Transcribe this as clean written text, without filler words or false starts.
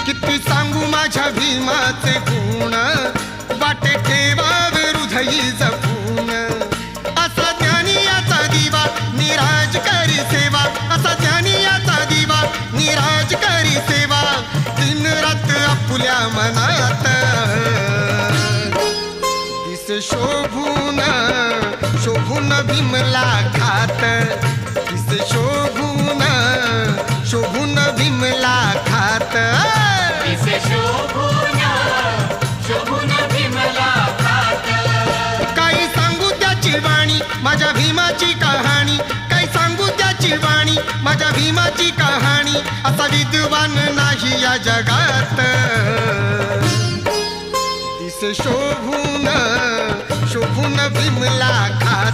किती सांगू माझ्या भीमाचे गुण, वाटे ठेवावे हृदयी जपून. असा ज्ञानी याचा दिवा निराज करी सेवा, असा ज्ञानी याचा दिवा निराज करी सेवा. दिन रात आपुल्या मनात दिसे शोभून शोभून भीमला खात, दिसे शोभून शोभून भीमला खात. दिसे शोभून शोभून भीमला खात. काही सांगू त्याची वाणी माझ्या भीमाची कहाणी, काही सांगू त्याची वाणी माझ्या भीमाची कहाणी. असा विद्वान नाही या जगात दिसे शोभून शोभून भीमला खात.